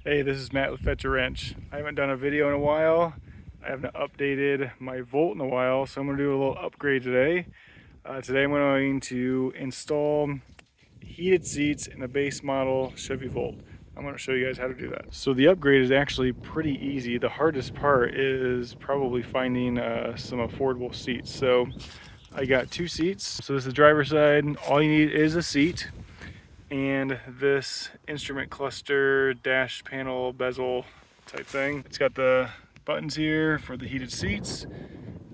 Hey, this is Matt with Fetch a Wrench. I haven't done a video in a while. I haven't updated my Volt in a while, so I'm going to do a little upgrade today. Today I'm going to install heated seats in a base model Chevy Volt. I'm going to show you guys how to do that. So the upgrade is actually pretty easy. The hardest part is probably finding some affordable seats. So I got two seats. So this is the driver's side. All you need is a seat and this instrument cluster dash panel bezel type thing. It's got the buttons here for the heated seats,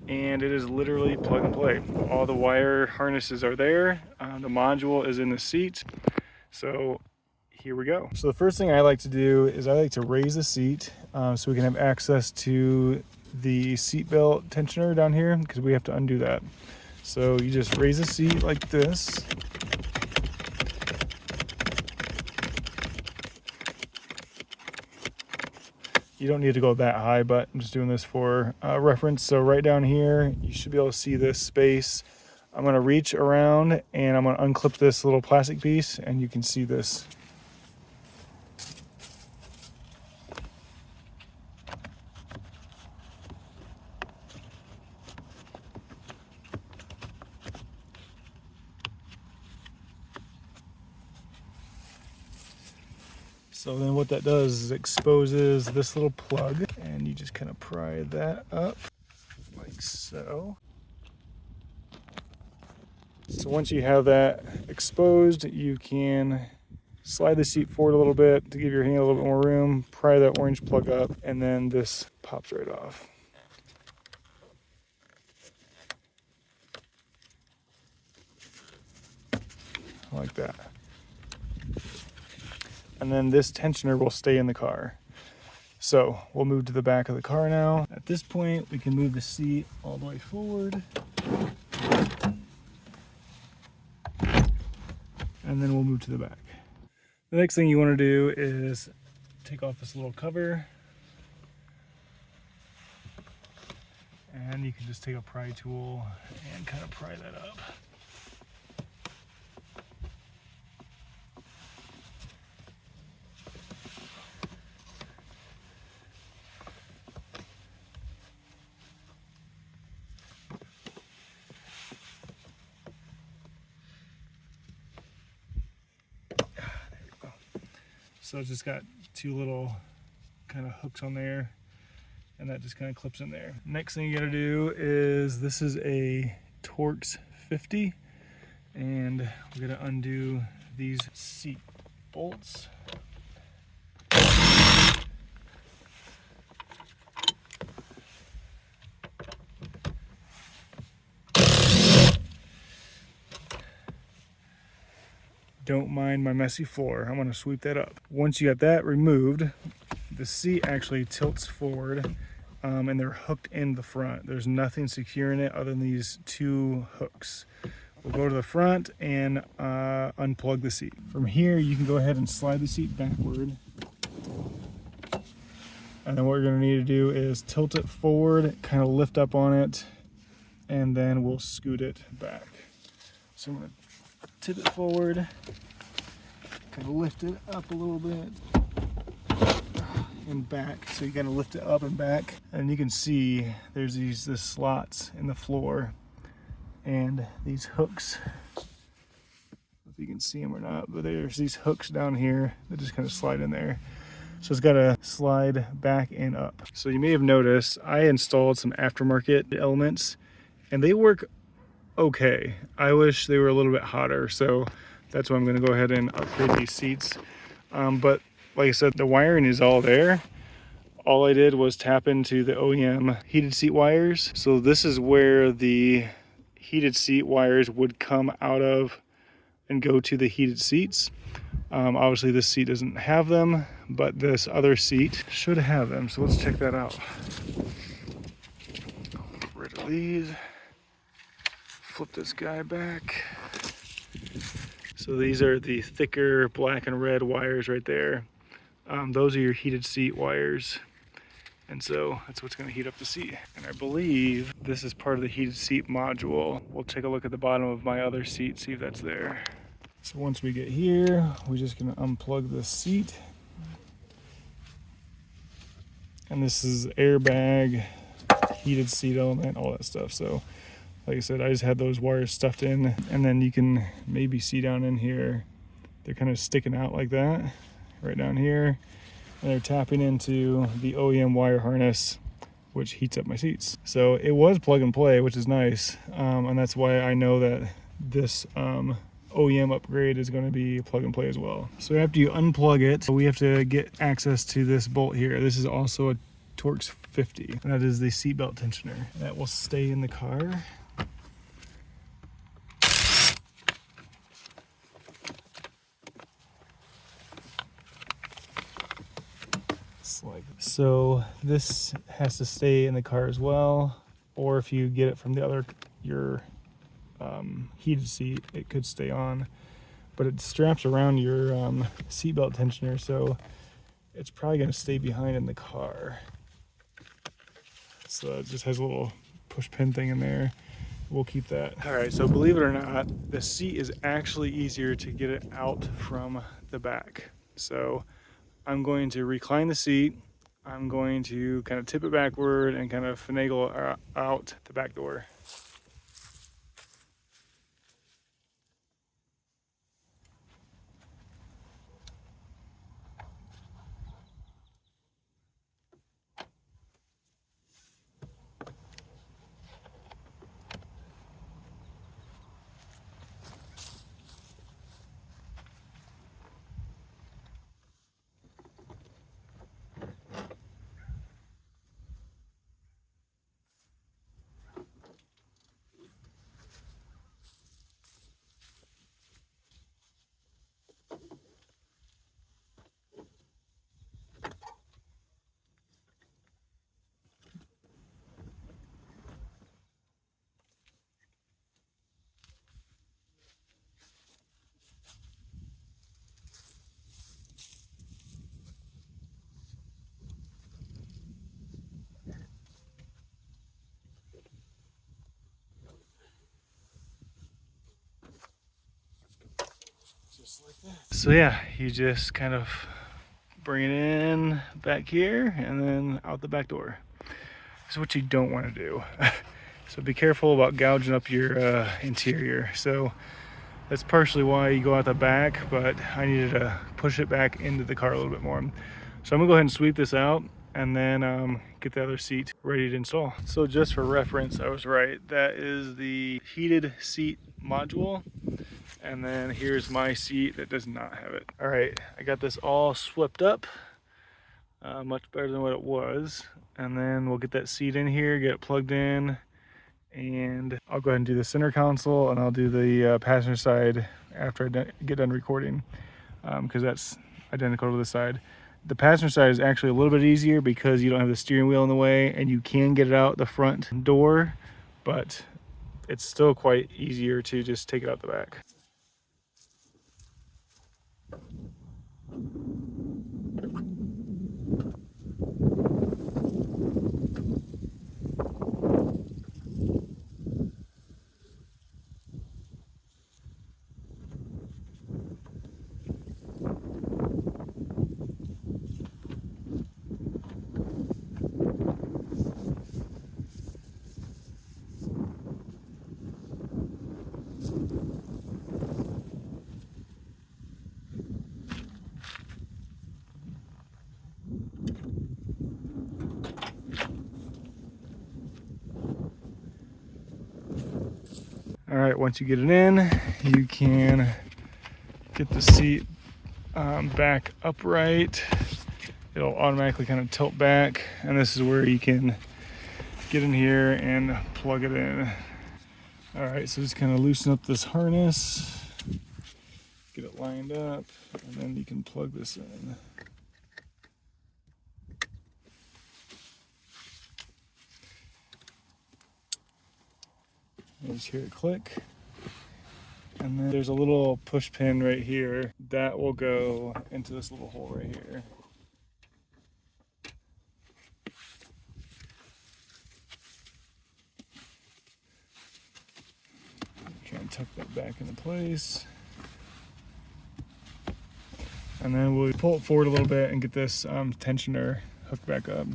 and it is literally plug and play. All the wire harnesses are there. The module is in the seat. So here we go. So the first thing I like to do is I like to raise the seat so we can have access to the seat belt tensioner down here, because we have to undo that. So you just raise the seat like this. You don't need to go that high, but I'm just doing this for reference. So right down here, you should be able to see this space. I'm going to reach around and I'm going to unclip this little plastic piece, and you can see this. So then what that does is exposes this little plug, and you just kind of pry that up like so. So once you have that exposed, you can slide the seat forward a little bit to give your hand a little bit more room, pry that orange plug up, and then this pops right off. Like that. And then this tensioner will stay in the car. So we'll move to the back of the car now. At this point, we can move the seat all the way forward. And then we'll move to the back. The next thing you want to do is take off this little cover. And you can just take a pry tool and kind of pry that up. So it's just got two little kind of hooks on there, and that just kind of clips in there. Next thing you gotta do is, this is a Torx 50, and we're gonna undo these seat bolts. Don't mind my messy floor. I'm gonna sweep that up. Once you got that removed, the seat actually tilts forward, and they're hooked in the front. There's nothing securing it other than these two hooks. We'll go to the front and unplug the seat. From here, you can go ahead and slide the seat backward. And then what you're gonna need to do is tilt it forward, kind of lift up on it, and then we'll scoot it back. So I'm gonna tip it forward, kind of lift it up a little bit and back. So you gotta lift it up and back, and you can see there's these slots in the floor and these hooks. I don't know if you can see them or not, but there's these hooks down here that just kind of slide in there. So it's got to slide back and up. So you may have noticed I installed some aftermarket elements, and they work okay. I wish they were a little bit hotter, so that's why I'm going to go ahead and upgrade these seats. But like I said, the wiring is all there. All I did was tap into the OEM heated seat wires. So this is where the heated seat wires would come out of and go to the heated seats. Obviously this seat doesn't have them, but this other seat should have them. So let's check that out. Get rid of these. Flip this guy back. So these are the thicker black and red wires right there. Those are your heated seat wires. And so that's what's going to heat up the seat. And I believe this is part of the heated seat module. We'll take a look at the bottom of my other seat, see if that's there. So once we get here, we're just going to unplug this seat. And this is airbag, heated seat element, all that stuff. So like I said, I just had those wires stuffed in, and then you can maybe see down in here, they're kind of sticking out like that, right down here. And they're tapping into the OEM wire harness, which heats up my seats. So it was plug and play, which is nice. And that's why I know that this OEM upgrade is going to be plug and play as well. So after you unplug it, we have to get access to this bolt here. This is also a Torx 50, and that is the seatbelt tensioner. That will stay in the car. So this has to stay in the car as well, or if you get it from your heated seat, it could stay on, but it straps around your seatbelt tensioner, so it's probably going to stay behind in the car. So it just has a little push pin thing in there. We'll keep that. All right, so believe it or not, the seat is actually easier to get it out from the back. So I'm going to recline the seat. I'm going to kind of tip it backward and kind of finagle out the back door. So yeah, you just kind of bring it in back here and then out the back door. This is what you don't want to do. So be careful about gouging up your interior. So that's partially why you go out the back, but I needed to push it back into the car a little bit more. So I'm gonna go ahead and sweep this out and then get the other seat ready to install. So just for reference, I was right. That is the heated seat module. And then here's my seat that does not have it. All right, I got this all swept up, much better than what it was. And then we'll get that seat in here, get it plugged in, and I'll go ahead and do the center console, and I'll do the passenger side after I get done recording, because that's identical to this side. The passenger side is actually a little bit easier because you don't have the steering wheel in the way, and you can get it out the front door, but it's still quite easier to just take it out the back. All right, once you get it in, you can get the seat back upright. It'll automatically kind of tilt back, and this is where you can get in here and plug it in. All right, so just kind of loosen up this harness, get it lined up, and then you can plug this in. You just hear it click. And then there's a little push pin right here that will go into this little hole right here. Try and tuck that back into place. And then we'll pull it forward a little bit and get this tensioner hook back up.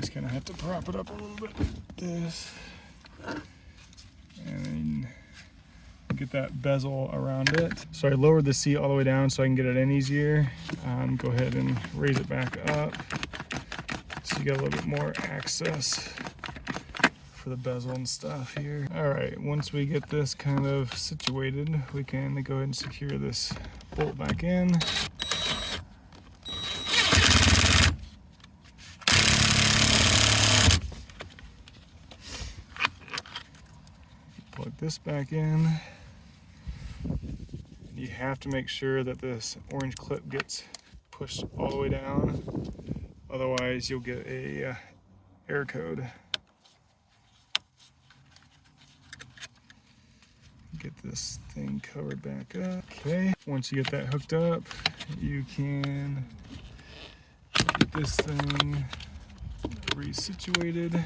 Just gonna have to prop it up a little bit like this. And then get that bezel around it. So I lowered the seat all the way down so I can get it in easier. Go ahead and raise it back up so you got a little bit more access for the bezel and stuff here. All right, once we get this kind of situated, we can go ahead and secure this bolt back in. Plug this back in. You have to make sure that this orange clip gets pushed all the way down. Otherwise, you'll get a error code. Get this thing covered back up. Okay, once you get that hooked up, you can get this thing resituated.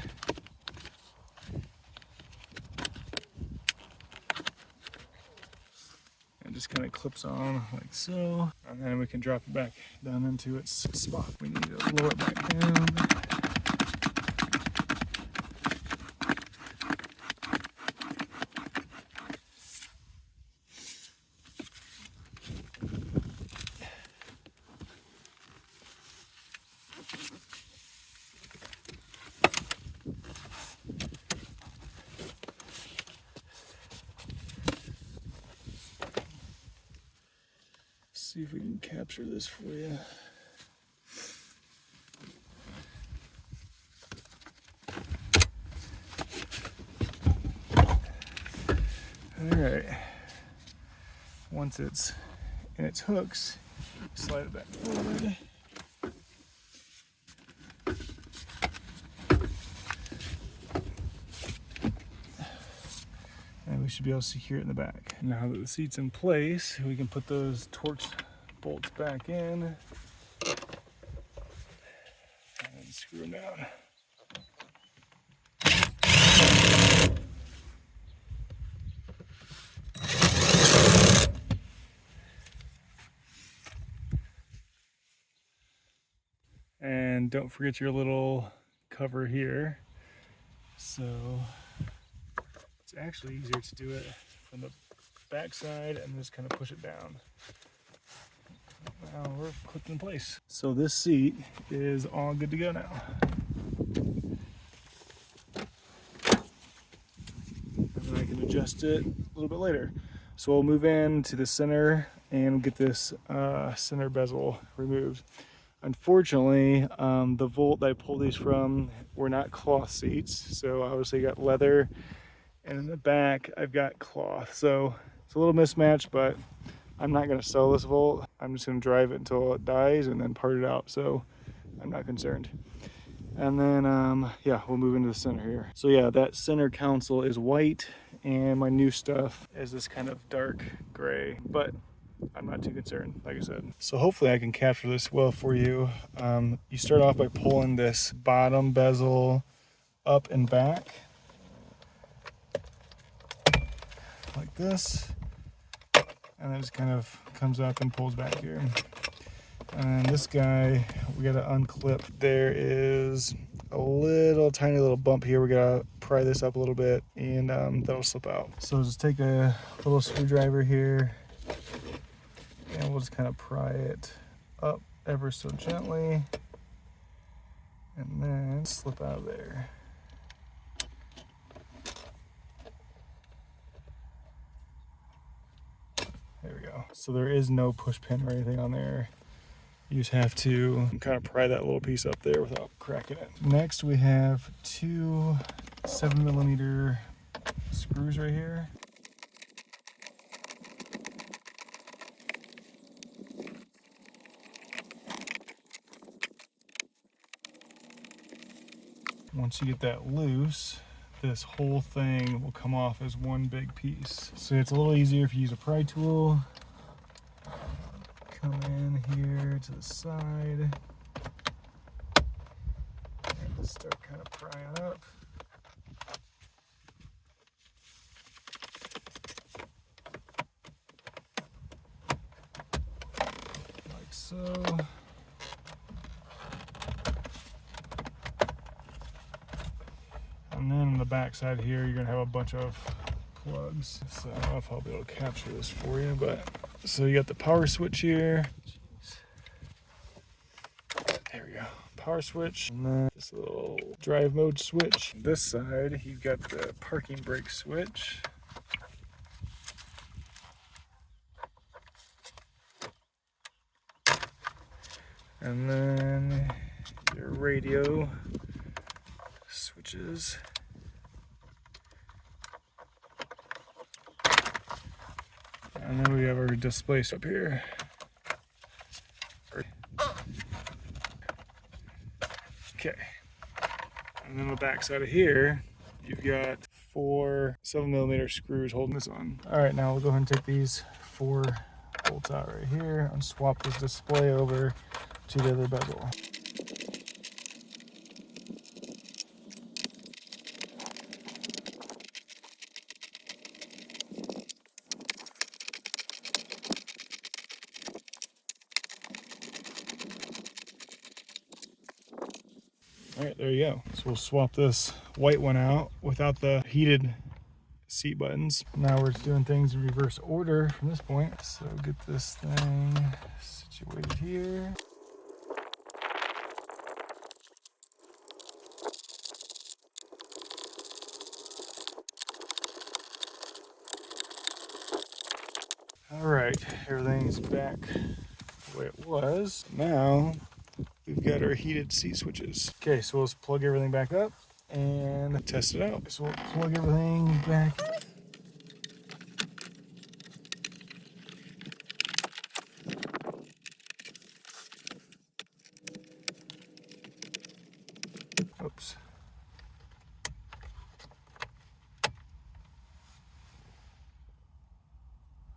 And just kind of clips on like so. And then we can drop it back down into its spot. We need to lower it back down. See if we can capture this for you. All right. Once it's in its hooks, slide it back forward. And we should be able to secure it in the back. Now that the seat's in place, we can put those Torx bolts back in and screw them down. And don't forget your little cover here. So it's actually easier to do it from the back side and just kind of push it down. Now we're clipped in place. So this seat is all good to go now. And then I can adjust it a little bit later. So we'll move in to the center and get this center bezel removed. Unfortunately, the Volt that I pulled these from were not cloth seats. So obviously I got leather, and in the back I've got cloth. So it's a little mismatched, but I'm not gonna sell this Volt. I'm just gonna drive it until it dies and then part it out. So I'm not concerned. And then, yeah, we'll move into the center here. So yeah, that center console is white and my new stuff is this kind of dark gray, but I'm not too concerned, like I said. So hopefully I can capture this well for you. You start off by pulling this bottom bezel up and back like this, and it just kind of comes up and pulls back here. And this guy, we gotta unclip. There is a little tiny little bump here. We gotta pry this up a little bit, and that'll slip out. So just take a little screwdriver here, and we'll just kind of pry it up ever so gently, and then slip out of there. There we go. So there is no push pin or anything on there. You just have to kind of pry that little piece up there without cracking it. Next we have two 7mm screws right here. Once you get that loose, this whole thing will come off as one big piece. So it's a little easier if you use a pry tool. Come in here to the side and just start kind of prying up. so. And then on the back side here, you're gonna have a bunch of plugs. So I don't know if I'll be able to capture this for you, but so you got the power switch here. There we go. Power switch, and then this little drive mode switch. This side, you've got the parking brake switch. And then your radio switches. And then we have our displays up here. Okay. And then on the back side of here, you've got 4 7mm screws holding this on. All right, now we'll go ahead and take these 4 bolts out right here and swap this display over to the other bezel. All right, there you go. So we'll swap this white one out without the heated seat buttons. Now we're just doing things in reverse order from this point. So get this thing situated here. All right, everything's back the way it was. Now we've got our heated seat switches. Okay, so let's plug everything back up and test it out. So we'll plug everything back. Oops.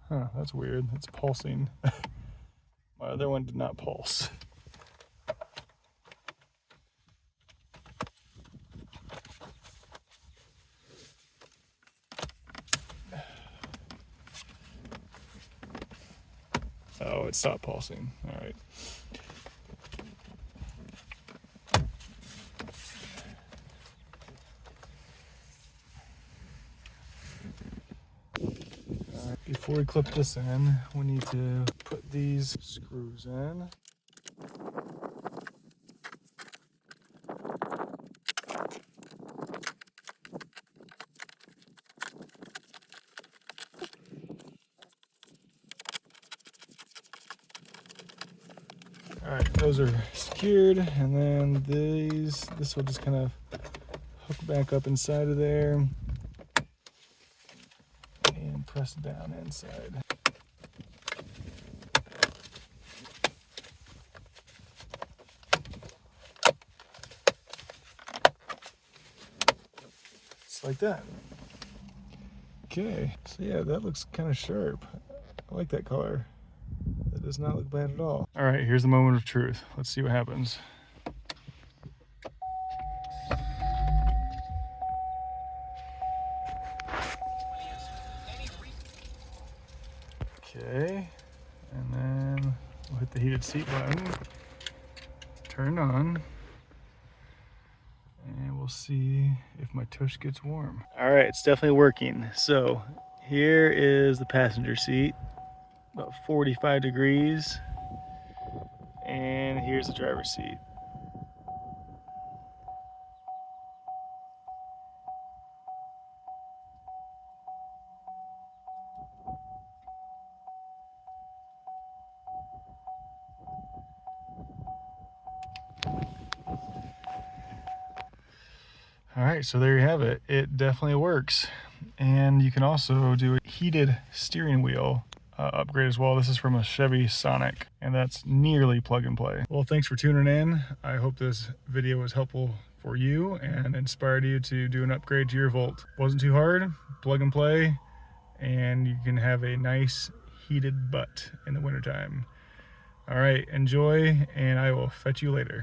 Huh, that's weird. It's pulsing. My other one did not pulse. Oh, it stopped pulsing. All right. Before we clip this in, we need to put these screws in. All right, those are secured, and then this will just kind of hook back up inside of there and press down inside. Just like that. Okay, so yeah, that looks kind of sharp. I like that color. That does not look bad at all. All right, here's the moment of truth. Let's see what happens. Okay, and then we'll hit the heated seat button, turn on, and we'll see if my tush gets warm. All right, it's definitely working. So here is the passenger seat, about 45 degrees, and here's the driver's seat. All right, so there you have it. It definitely works. And you can also do a heated steering wheel upgrade as well. This is from a Chevy Sonic, and that's nearly plug and play. Well, thanks for tuning in. I hope this video was helpful for you and inspired you to do an upgrade to your Volt. Wasn't too hard, plug and play, and you can have a nice heated butt in the wintertime. All right, enjoy, and I will fetch you later.